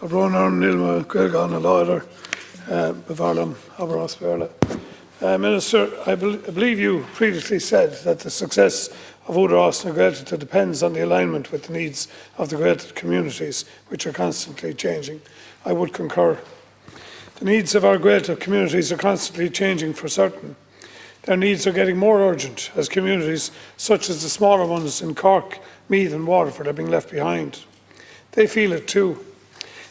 Dobronan Nilma Gilgan Aloider, Bavarlam Abarosperla. Minister, I believe you previously said that the success of Údarás and Gaeltachta depends on the alignment with the needs of the Gaeltacht communities, which are constantly changing. I would concur. The needs of our Gaeltacht communities are constantly changing for certain. Their needs are getting more urgent as communities such as the smaller ones in Cork, Meath and Waterford are being left behind. They feel it too.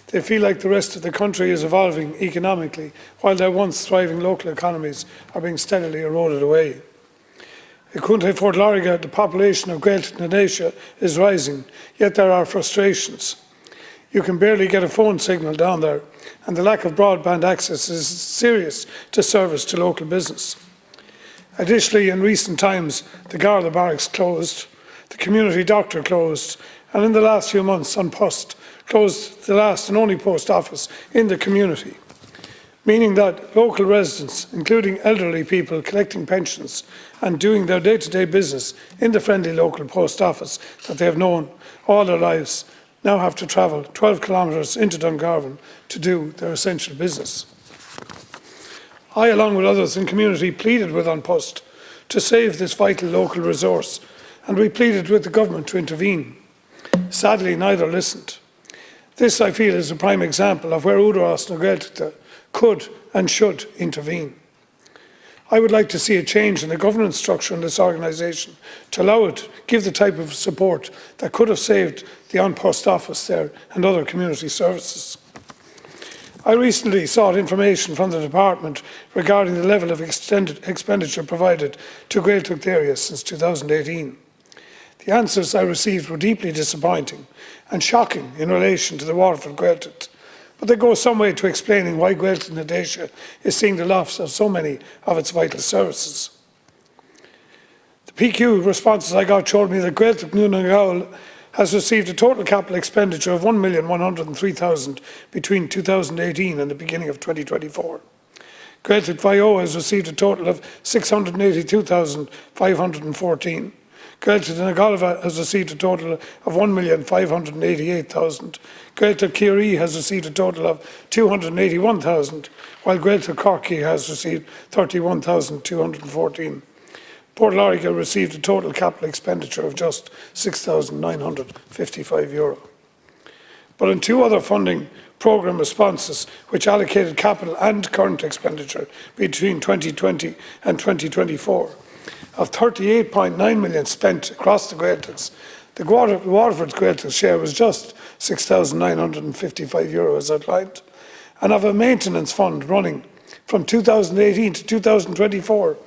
They feel like the rest of the country is evolving economically, while their once thriving local economies are being steadily eroded away. In County Fort Lariga, the population of Gaeltacht and Asia is rising, yet there are frustrations. You can barely get a phone signal down there, and the lack of broadband access is a serious disservice to local business. Additionally, in recent times, the Garda barracks closed, the community doctor closed, and in the last few months, An Post closed the last and only post office in the community, meaning that local residents, including elderly people collecting pensions and doing their day-to-day business in the friendly local post office that they have known all their lives, now have to travel 12 kilometres into Dungarvan to do their essential business. I, along with others in community, pleaded with An Post to save this vital local resource, and we pleaded with the government to intervene. Sadly, neither listened. This, I feel, is a prime example of where Údarás and Gaeltachta could and should intervene. I would like to see a change in the governance structure in this organisation to allow it give the type of support that could have saved the An Post office there and other community services. I recently sought information from the department regarding the level of expenditure provided to Gaeltacht areas since 2018. The answers I received were deeply disappointing and shocking in relation to the Waterford Gaeltacht, but they go some way to explaining why Gaeltacht and Asia is seeing the loss of so many of its vital services. The PQ responses I got showed me that Gaeltacht Nunagaul has received a total capital expenditure of 1,103,000 between 2018 and the beginning of 2024. Gaeltacht VIO has received a total of 682,514. Gaeltacht Nagalva has received a total of 1,588,000. Gaeltacht Kiree has received a total of 281,000, while Gaeltacht Corky has received 31,214. Port Lariga received a total capital expenditure of just €6,955. But in two other funding programme responses, which allocated capital and current expenditure between 2020 and 2024, of 38.9 million spent across the Gaeltachts, the Waterford Gaeltacht share was just €6,955 as outlined, and of a maintenance fund running from 2018 to 2024,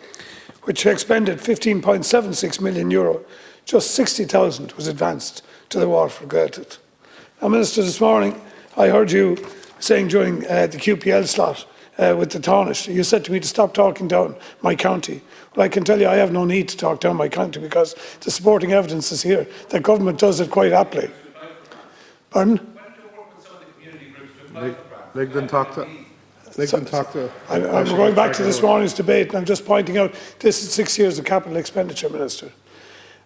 which expended €15.76 million, just 60,000 was advanced to the Waterford Gaeltacht. Now, Minister, this morning I heard you saying during the QPL slot with the Taoiseach, you said to me to stop talking down my county. Well, I can tell you I have no need to talk down my county because the supporting evidence is here that government does it quite aptly. Pardon? I'm going back to this morning's debate and I'm just pointing out this is 6 years of capital expenditure, Minister.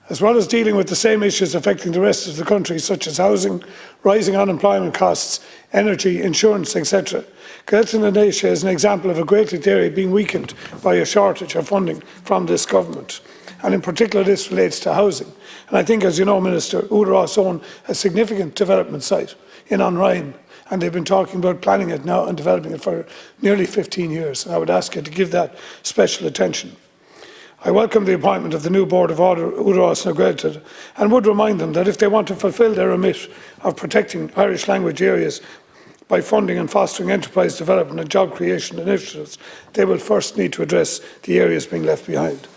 As well as dealing with the same issues affecting the rest of the country, such as housing, rising unemployment costs, energy, insurance, etc., Gaeltacht and Asia is an example of a Gaeltacht area being weakened by a shortage of funding from this government. And in particular, this relates to housing. And I think, as you know, Minister, Údarás own a significant development site in An Ryan, and they've been talking about planning it now and developing it for nearly 15 years. And I would ask you to give that special attention. I welcome the appointment of the new Board of Údarás and Gaeltacht and would remind them that if they want to fulfil their remit of protecting Irish language areas by funding and fostering enterprise development and job creation initiatives, they will first need to address the areas being left behind.